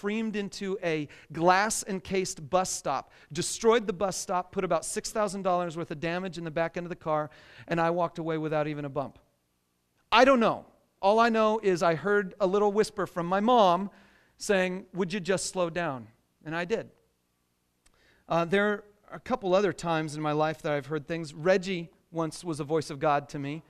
creamed into a glass-encased bus stop, destroyed the bus stop, put about $6,000 worth of damage in the back end of the car, and I walked away without even a bump. I don't know. All I know is I heard a little whisper from my mom saying, "Would you just slow down?" And I did. There are a couple other times in my life that I've heard things. Reggie once was a voice of God to me.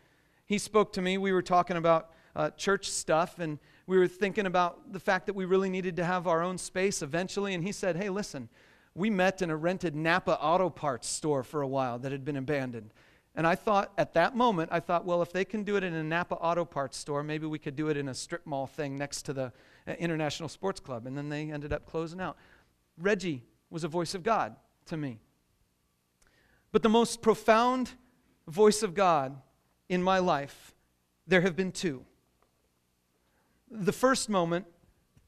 He spoke to me. We were talking about church stuff, and we were thinking about the fact that we really needed to have our own space eventually. And he said, "Hey, listen, we met in a rented Napa auto parts store for a while that had been abandoned." And I thought, at that moment, well, if they can do it in a Napa auto parts store, maybe we could do it in a strip mall thing next to the International Sports Club. And then they ended up closing out. Reggie was a voice of God to me. But the most profound voice of God in my life, there have been two. The first moment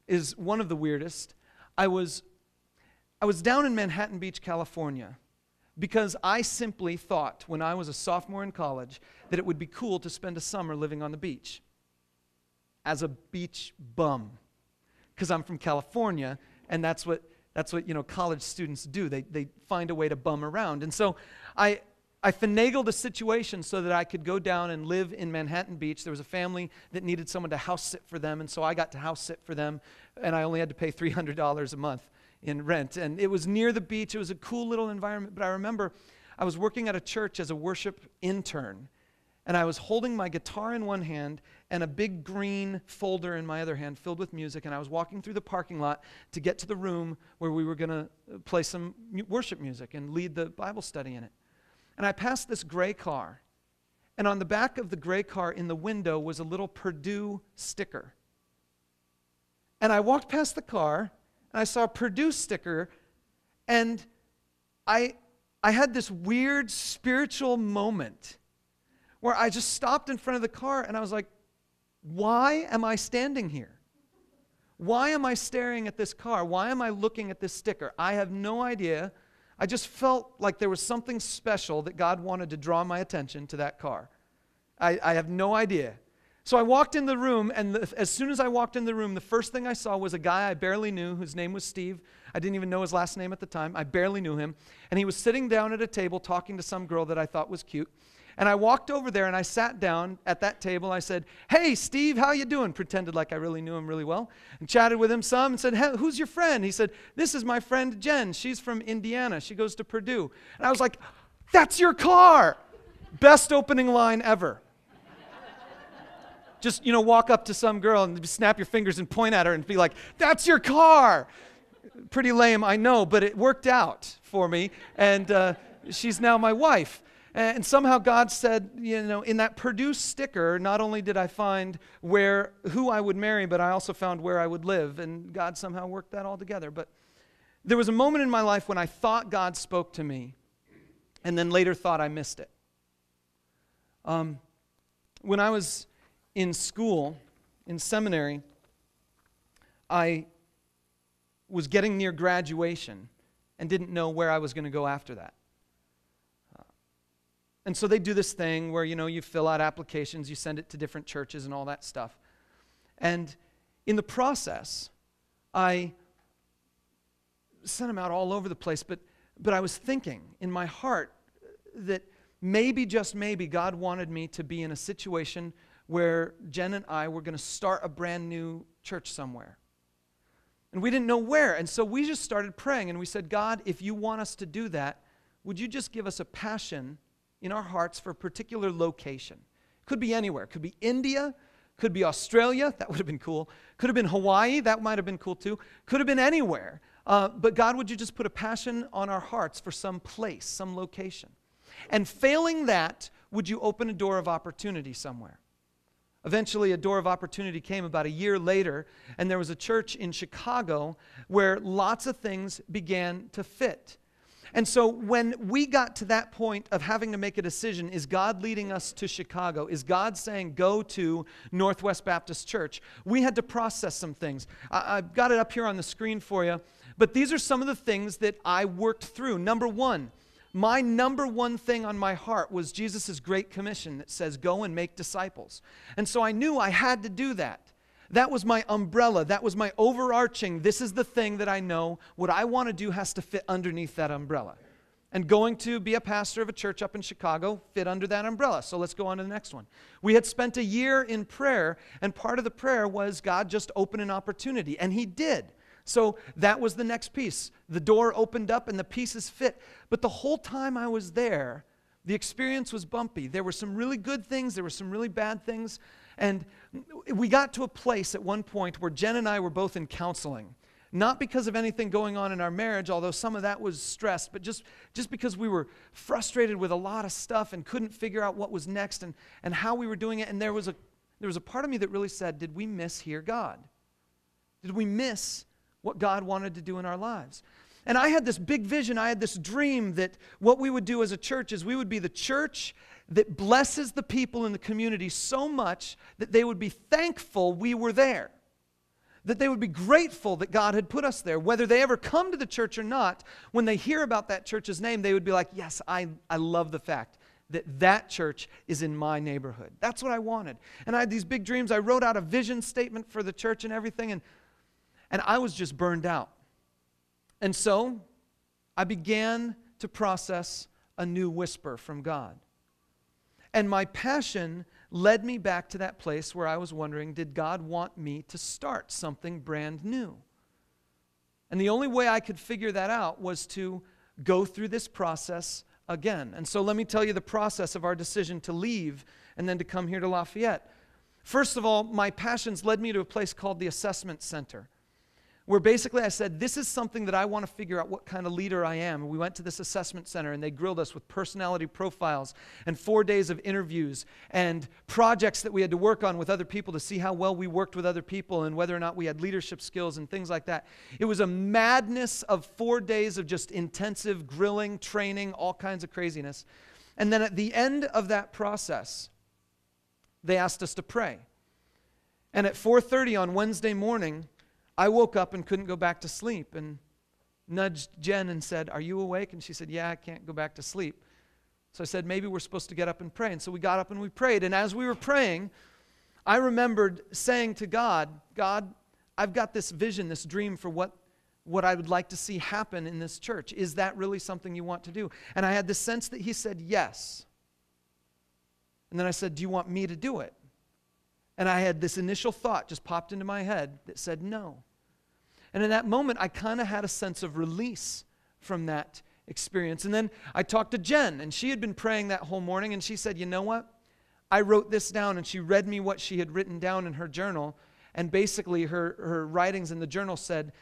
is one of the weirdest. I was down in Manhattan Beach, California, because I simply thought when I was a sophomore in college that it would be cool to spend a summer living on the beach as a beach bum, because I'm from California, and that's what college students do. They find a way to bum around. And so I finagled a situation so that I could go down and live in Manhattan Beach. There was a family that needed someone to house sit for them, and so I got to house sit for them, and I only had to pay $300 a month in rent. And it was near the beach. It was a cool little environment. But I remember I was working at a church as a worship intern, and I was holding my guitar in one hand and a big green folder in my other hand filled with music, and I was walking through the parking lot to get to the room where we were going to play some worship music and lead the Bible study in it. And I passed this gray car, and on the back of the gray car in the window was a little Purdue sticker. And I walked past the car, and I saw a Purdue sticker, and I had this weird spiritual moment where I just stopped in front of the car, and I was like, why am I standing here? Why am I staring at this car? Why am I looking at this sticker? I have no idea. I just felt like there was something special that God wanted to draw my attention to that car. I have no idea. So I walked in the room, and as soon as I walked in the room, the first thing I saw was a guy I barely knew, whose name was Steve. I didn't even know his last name at the time. I barely knew him. And he was sitting down at a table talking to some girl that I thought was cute. And I walked over there, and I sat down at that table. I said, "Hey, Steve, how you doing?" Pretended like I really knew him really well. And chatted with him some and said, "Hey, who's your friend?" He said, "This is my friend Jen. She's from Indiana. She goes to Purdue." And I was like, "That's your car!" Best opening line ever. Just, walk up to some girl and snap your fingers and point at her and be like, "That's your car!" Pretty lame, I know, but it worked out for me. And she's now my wife. And somehow God said, in that Purdue sticker, not only did I find who I would marry, but I also found where I would live. And God somehow worked that all together. But there was a moment in my life when I thought God spoke to me, and then later thought I missed it. When I was in school, in seminary, I was getting near graduation and didn't know where I was going to go after that. And so they do this thing where, you fill out applications, you send it to different churches and all that stuff. And in the process, I sent them out all over the place, but I was thinking in my heart that maybe, just maybe, God wanted me to be in a situation where Jen and I were going to start a brand new church somewhere. And we didn't know where, and so we just started praying, and we said, "God, if you want us to do that, would you just give us a passion in our hearts for a particular location?" Could be anywhere. Could be India. Could be Australia. That would have been cool. Could have been Hawaii. That might have been cool too. Could have been anywhere. But God, would you just put a passion on our hearts for some place, some location? And failing that, would you open a door of opportunity somewhere? Eventually, a door of opportunity came about a year later, and there was a church in Chicago where lots of things began to fit. And so when we got to that point of having to make a decision, is God leading us to Chicago? Is God saying, go to Northwest Baptist Church? We had to process some things. I've got it up here on the screen for you, but these are some of the things that I worked through. Number one, my number one thing on my heart was Jesus' Great Commission that says, go and make disciples. And so I knew I had to do that. That was my umbrella. That was my overarching, this is the thing that I know what I want to do has to fit underneath that umbrella. And going to be a pastor of a church up in Chicago fit under that umbrella. So let's go on to the next one. We had spent a year in prayer, and part of the prayer was God just open an opportunity, and He did. So that was the next piece. The door opened up and the pieces fit. But the whole time I was there, the experience was bumpy. There were some really good things. There were some really bad things. And we got to a place at one point where Jen and I were both in counseling. Not because of anything going on in our marriage, although some of that was stressed, but just because we were frustrated with a lot of stuff and couldn't figure out what was next and how we were doing it. And there was a part of me that really said, did we mishear God? Did we miss what God wanted to do in our lives? And I had this big vision, I had this dream that what we would do as a church is we would be the church that blesses the people in the community so much that they would be thankful we were there. That they would be grateful that God had put us there. Whether they ever come to the church or not, when they hear about that church's name, they would be like, yes, I love the fact that church is in my neighborhood. That's what I wanted. And I had these big dreams. I wrote out a vision statement for the church and everything, and I was just burned out. And so I began to process a new whisper from God. And my passion led me back to that place where I was wondering, did God want me to start something brand new? And the only way I could figure that out was to go through this process again. And so let me tell you the process of our decision to leave and then to come here to Lafayette. First of all, my passions led me to a place called the Assessment Center, where basically I said, this is something that I want to figure out what kind of leader I am. And we went to this assessment center and they grilled us with personality profiles and 4 days of interviews and projects that we had to work on with other people to see how well we worked with other people and whether or not we had leadership skills and things like that. It was a madness of 4 days of just intensive grilling, training, all kinds of craziness. And then at the end of that process, they asked us to pray. And at 4:30 on Wednesday morning, I woke up and couldn't go back to sleep and nudged Jen and said, are you awake? And she said, yeah, I can't go back to sleep. So I said, maybe we're supposed to get up and pray. And so we got up and we prayed. And as we were praying, I remembered saying to God, God, I've got this vision, this dream for what I would like to see happen in this church. Is that really something you want to do? And I had this sense that He said yes. And then I said, do you want me to do it? And I had this initial thought just popped into my head that said no. And in that moment, I kind of had a sense of release from that experience. And then I talked to Jen, and she had been praying that whole morning, and she said, you know what? I wrote this down, and she read me what she had written down in her journal, and basically her writings in the journal said,